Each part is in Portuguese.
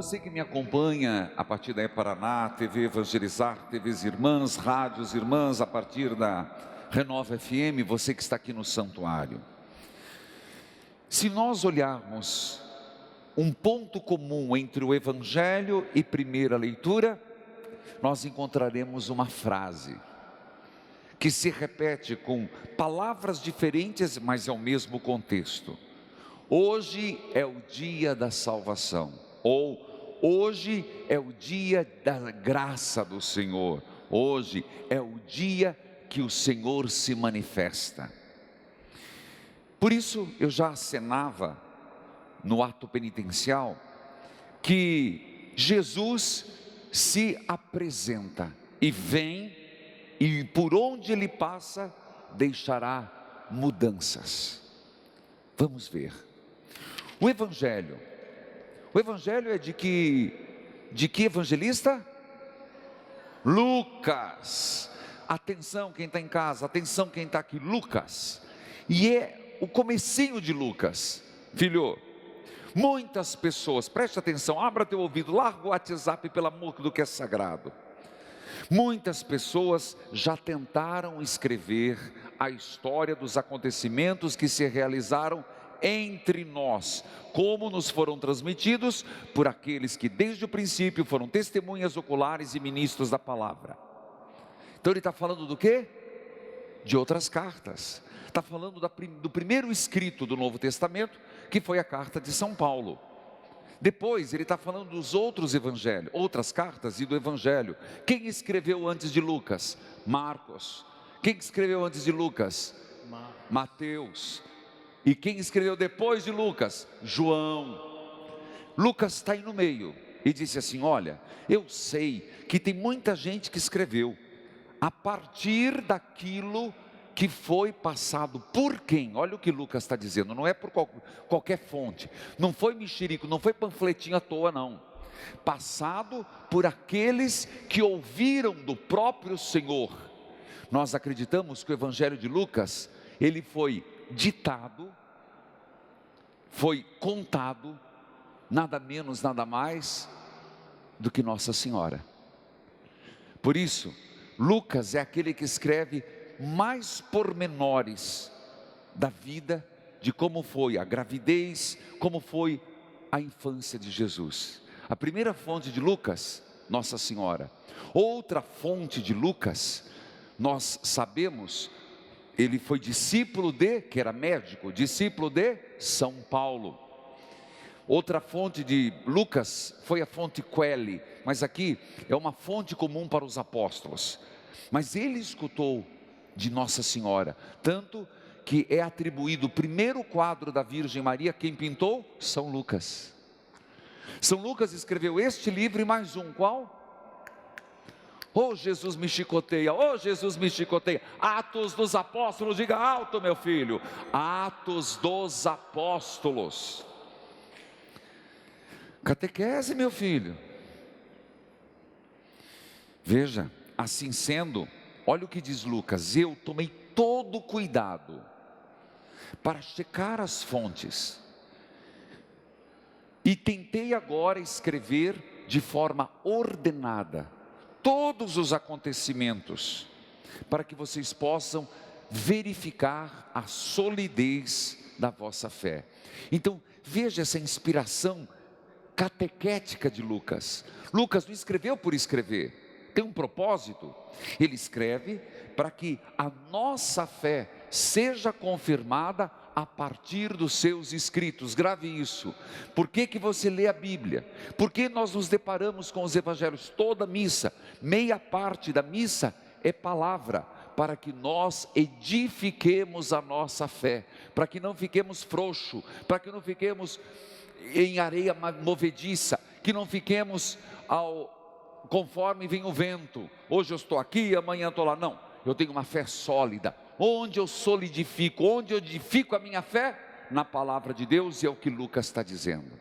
você que me acompanha a partir da Paraná, TV Evangelizar, TVs Irmãs, rádios Irmãs, a partir da Renova FM, você que está aqui no santuário. Se nós olharmos um ponto comum entre o Evangelho e primeira leitura, nós encontraremos uma frase que se repete com palavras diferentes, mas é o mesmo contexto. Hoje é o dia da salvação, ou hoje é o dia da graça do Senhor, hoje é o dia que o Senhor se manifesta. Por isso eu já acenava no ato penitencial que Jesus se apresenta e vem, e por onde ele passa deixará mudanças. Vamos ver. O Evangelho é de que evangelista? Lucas. Atenção quem está em casa, atenção quem está aqui, Lucas. E é o comecinho de Lucas. Filho, muitas pessoas, preste atenção, abra teu ouvido, larga o WhatsApp pelo amor do que é sagrado. Muitas pessoas já tentaram escrever a história dos acontecimentos que se realizaram entre nós, como nos foram transmitidos por aqueles que desde o princípio foram testemunhas oculares e ministros da palavra. Então ele está falando do quê? De outras cartas. Está falando do primeiro escrito do Novo Testamento, que foi a carta de São Paulo. Depois ele está falando dos outros evangelhos, outras cartas e do evangelho. Quem escreveu antes de Lucas? Marcos. Quem escreveu antes de Lucas? Mateus. E quem escreveu depois de Lucas? João. Lucas está aí no meio e disse assim: olha, eu sei que tem muita gente que escreveu a partir daquilo que foi passado por quem? Olha o que Lucas está dizendo, não é por qualquer fonte, não foi mexerico, não foi panfletinho à toa não, passado por aqueles que ouviram do próprio Senhor. Nós acreditamos que o Evangelho de Lucas, ele foi ditado, foi contado, nada menos, nada mais do que Nossa Senhora. Por isso, Lucas é aquele que escreve mais pormenores da vida, de como foi a gravidez, como foi a infância de Jesus. A primeira fonte de Lucas, Nossa Senhora. Outra fonte de Lucas, nós sabemos, ele foi discípulo que era médico, discípulo de São Paulo. Outra fonte de Lucas foi a fonte Quelli, mas aqui é uma fonte comum para os apóstolos. Mas ele escutou de Nossa Senhora, tanto que é atribuído o primeiro quadro da Virgem Maria, quem pintou? São Lucas. São Lucas escreveu este livro e mais um, qual? Oh, Jesus me chicoteia, oh, Jesus me chicoteia. Atos dos Apóstolos, diga alto, meu filho. Atos dos Apóstolos. Catequese, meu filho. Veja, assim sendo, olha o que diz Lucas: eu tomei todo cuidado para checar as fontes e tentei agora escrever de forma ordenada todos os acontecimentos, para que vocês possam verificar a solidez da vossa fé. Então, veja essa inspiração catequética de Lucas. Lucas não escreveu por escrever, tem um propósito. Ele escreve para que a nossa fé seja confirmada a partir dos seus escritos. Grave isso. Por que você lê a Bíblia? Por que nós nos deparamos com os evangelhos? Toda missa, meia parte da missa é palavra, para que nós edifiquemos a nossa fé, para que não fiquemos frouxos, para que não fiquemos em areia movediça, que não fiquemos conforme vem o vento. Hoje eu estou aqui, amanhã estou lá. Não, eu tenho uma fé sólida. Onde eu solidifico, onde eu edifico a minha fé? Na palavra de Deus, e é o que Lucas está dizendo.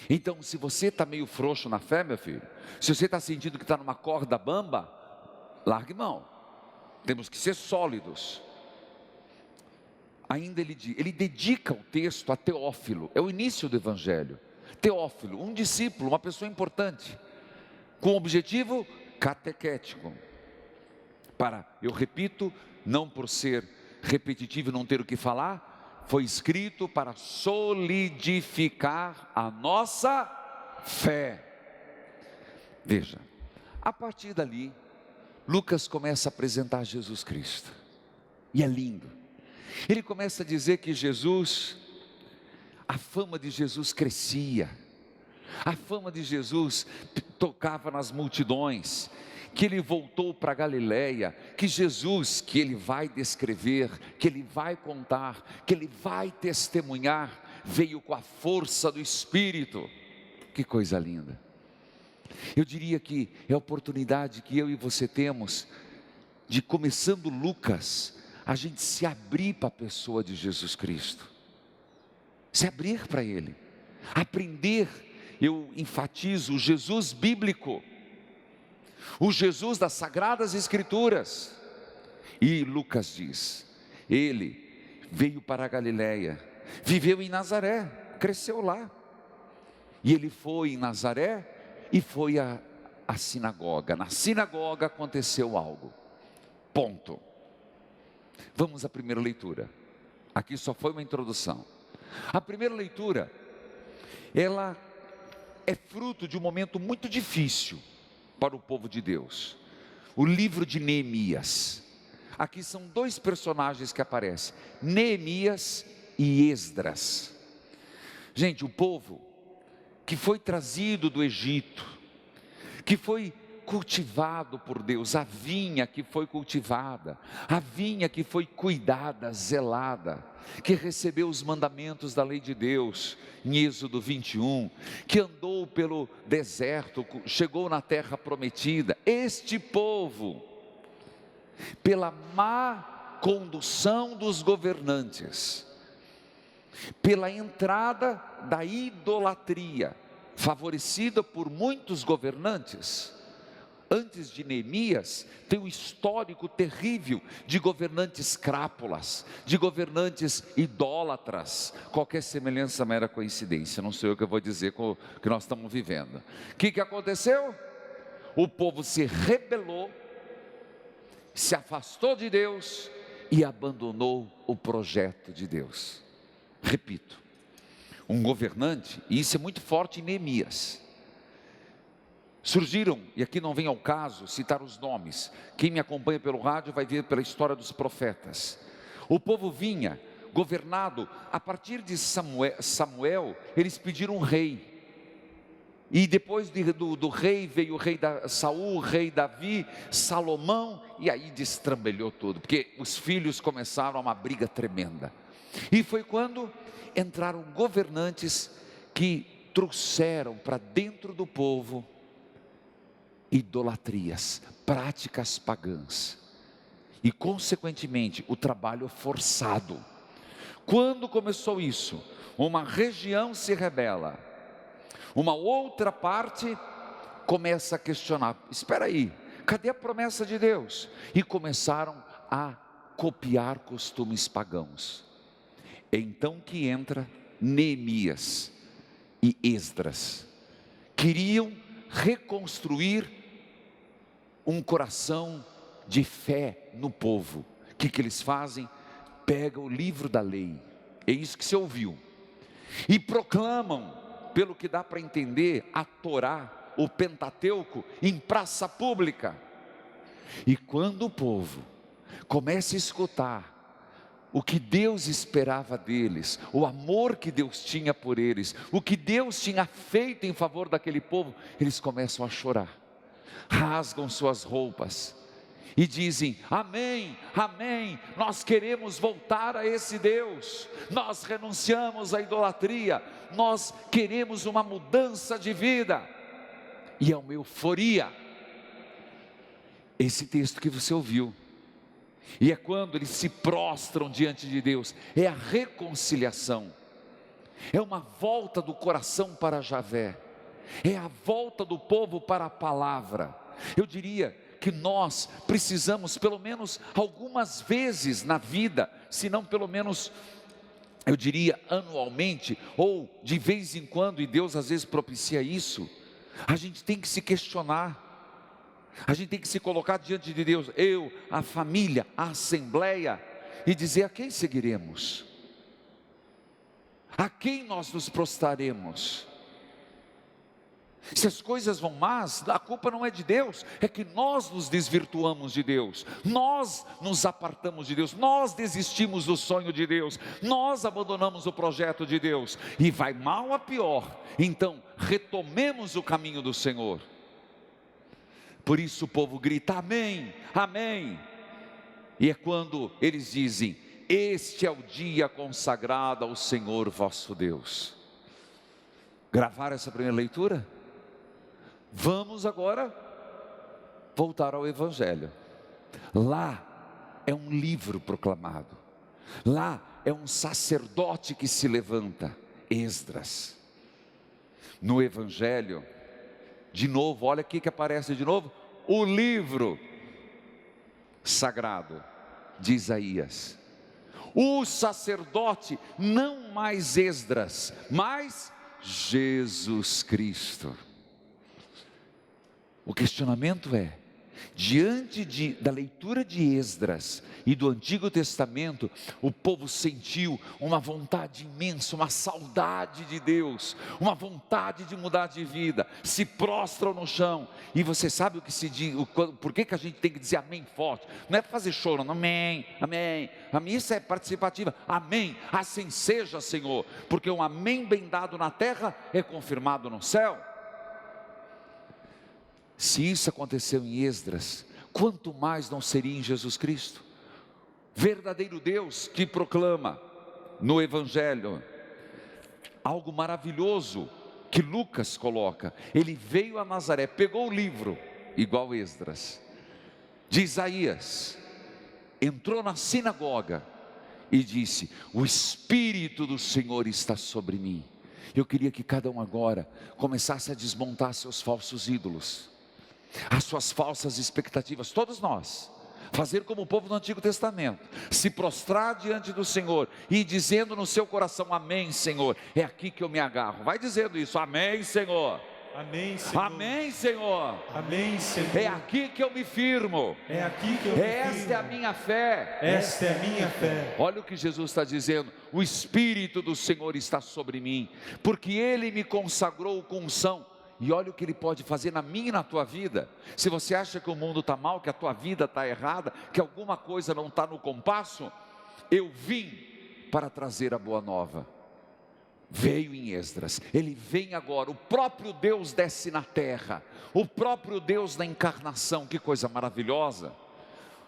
Então, se você está meio frouxo na fé, meu filho, se você está sentindo que está numa corda bamba, largue mão. Temos que ser sólidos. Ainda ele dedica o texto a Teófilo, é o início do Evangelho. Teófilo, um discípulo, uma pessoa importante, com objetivo catequético. Eu repito, não por ser repetitivo e não ter o que falar, foi escrito para solidificar a nossa fé. Veja, a partir dali, Lucas começa a apresentar Jesus Cristo, e é lindo. Ele começa a dizer que a fama de Jesus crescia, a fama de Jesus tocava nas multidões, que ele voltou para Galiléia, que Jesus, que ele vai descrever, que ele vai contar, que ele vai testemunhar, veio com a força do Espírito. Que coisa linda! Eu diria que é a oportunidade que eu e você temos de, começando Lucas, a gente se abrir para a pessoa de Jesus Cristo, se abrir para Ele, aprender. Eu enfatizo o Jesus bíblico, o Jesus das Sagradas Escrituras. E Lucas diz, ele veio para a Galiléia, viveu em Nazaré, cresceu lá, e ele foi em Nazaré e foi à sinagoga. Na sinagoga aconteceu algo, ponto. Vamos à primeira leitura. Aqui só foi uma introdução. A primeira leitura, ela é fruto de um momento muito difícil para o povo de Deus. O livro de Neemias. Aqui são dois personagens que aparecem, Neemias e Esdras. Gente, o povo que foi trazido do Egito, que foi cultivado por Deus, a vinha que foi cultivada, a vinha que foi cuidada, zelada, que recebeu os mandamentos da lei de Deus, em Êxodo 21, que andou pelo deserto, chegou na terra prometida. Este povo, pela má condução dos governantes, pela entrada da idolatria, favorecida por muitos governantes. Antes de Neemias, tem um histórico terrível de governantes crápulas, de governantes idólatras. Qualquer semelhança é mera coincidência, não sou eu que vou dizer com o que nós estamos vivendo. O que aconteceu? O povo se rebelou, se afastou de Deus e abandonou o projeto de Deus. Repito, um governante, e isso é muito forte em Neemias. Surgiram, e aqui não vem ao caso citar os nomes, quem me acompanha pelo rádio vai ver pela história dos profetas. O povo vinha governado, a partir de Samuel, eles pediram um rei, e depois do rei veio o rei Saul, o rei Davi, Salomão, e aí destrambelhou tudo, porque os filhos começaram uma briga tremenda. E foi quando entraram governantes que trouxeram para dentro do povo idolatrias, práticas pagãs e consequentemente o trabalho forçado. Quando começou isso, uma região se rebela, uma outra parte começa a questionar, espera aí, cadê a promessa de Deus? E começaram a copiar costumes pagãos. É então que entra Neemias e Esdras, queriam reconstruir um coração de fé no povo. O que eles fazem? Pegam o livro da lei, é isso que você ouviu, e proclamam, pelo que dá para entender, a Torá, o Pentateuco, em praça pública. E quando o povo começa a escutar o que Deus esperava deles, o amor que Deus tinha por eles, o que Deus tinha feito em favor daquele povo, eles começam a chorar, rasgam suas roupas e dizem, amém, amém, nós queremos voltar a esse Deus, nós renunciamos à idolatria, nós queremos uma mudança de vida. E é uma euforia, esse texto que você ouviu, e é quando eles se prostram diante de Deus, é a reconciliação, é uma volta do coração para Javé, é a volta do povo para a palavra. Eu diria que nós precisamos pelo menos algumas vezes na vida, se não pelo menos eu diria anualmente, ou de vez em quando, e Deus às vezes propicia isso, a gente tem que se questionar, a gente tem que se colocar diante de Deus, eu, a família, a assembleia, e dizer: a quem seguiremos? A quem nós nos prostraremos? Se as coisas vão más, a culpa não é de Deus, é que nós nos desvirtuamos de Deus, nós nos apartamos de Deus, nós desistimos do sonho de Deus, nós abandonamos o projeto de Deus, e vai mal a pior. Então retomemos o caminho do Senhor. Por isso o povo grita: amém, amém. E é quando eles dizem: este é o dia consagrado ao Senhor vosso Deus. Gravaram essa primeira leitura? Vamos agora voltar ao Evangelho. Lá é um livro proclamado, lá é um sacerdote que se levanta, Esdras. No Evangelho, de novo, olha aqui que aparece de novo, o livro sagrado de Isaías. O sacerdote, não mais Esdras, mas Jesus Cristo. O questionamento é: diante da leitura de Esdras e do Antigo Testamento, o povo sentiu uma vontade imensa, uma saudade de Deus, uma vontade de mudar de vida, se prostram no chão. E você sabe o que se diz, por que a gente tem que dizer amém forte? Não é para fazer choro, não, amém, amém. A missa é participativa, amém, assim seja, Senhor, porque um amém bem dado na terra é confirmado no céu. Se isso aconteceu em Esdras, quanto mais não seria em Jesus Cristo, verdadeiro Deus, que proclama no Evangelho algo maravilhoso que Lucas coloca. Ele veio a Nazaré, pegou o livro, igual Esdras, de Isaías, entrou na sinagoga e disse: o Espírito do Senhor está sobre mim. Eu queria que cada um agora começasse a desmontar seus falsos ídolos, as suas falsas expectativas, todos nós, fazer como o povo do Antigo Testamento, se prostrar diante do Senhor e dizendo no seu coração: amém, Senhor, é aqui que eu me agarro. Vai dizendo isso: amém, Senhor, amém, Senhor, amém, Senhor, amém, Senhor, é aqui que eu me firmo, é aqui que eu me esta firmo. é a minha fé, Esta é a minha fé. Olha o que Jesus está dizendo: o Espírito do Senhor está sobre mim, porque Ele me consagrou com unção. E olha o que Ele pode fazer na minha e na tua vida. Se você acha que o mundo está mal, que a tua vida está errada, que alguma coisa não está no compasso, eu vim para trazer a boa nova. Veio em Esdras, Ele vem agora, o próprio Deus desce na terra, o próprio Deus na encarnação. Que coisa maravilhosa,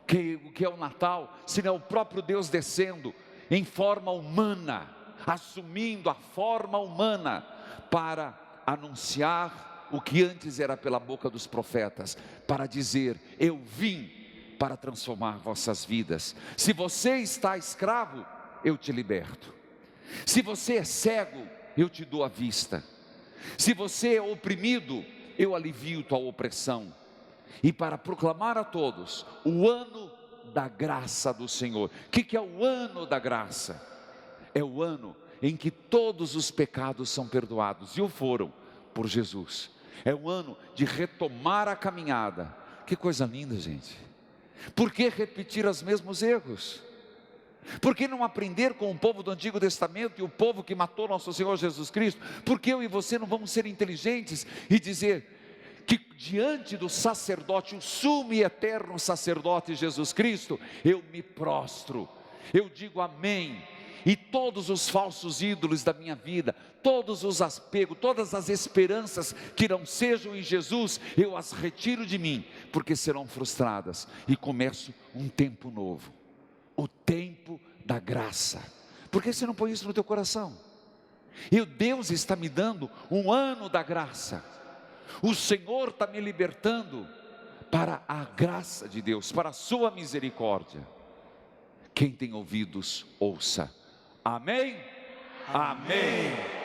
o que é o Natal, se não é o próprio Deus descendo em forma humana, assumindo a forma humana, para anunciar o que antes era pela boca dos profetas, para dizer: eu vim para transformar vossas vidas. Se você está escravo, eu te liberto. Se você é cego, eu te dou a vista. Se você é oprimido, eu alivio tua opressão. E para proclamar a todos o ano da graça do Senhor. O que é o ano da graça? É o ano em que todos os pecados são perdoados, e o foram por Jesus. É o ano de retomar a caminhada. Que coisa linda, gente. Por que repetir os mesmos erros? Por que não aprender com o povo do Antigo Testamento e o povo que matou nosso Senhor Jesus Cristo? Por que eu e você não vamos ser inteligentes e dizer que diante do sacerdote, o sumo e eterno sacerdote Jesus Cristo, eu me prostro, eu digo amém, e todos os falsos ídolos da minha vida, todos os apegos, todas as esperanças que não sejam em Jesus, eu as retiro de mim, porque serão frustradas, e começo um tempo novo, o tempo da graça. Por que você não põe isso no teu coração? E Deus está me dando um ano da graça, o Senhor está me libertando para a graça de Deus, para a sua misericórdia. Quem tem ouvidos, ouça. Amém? Amém.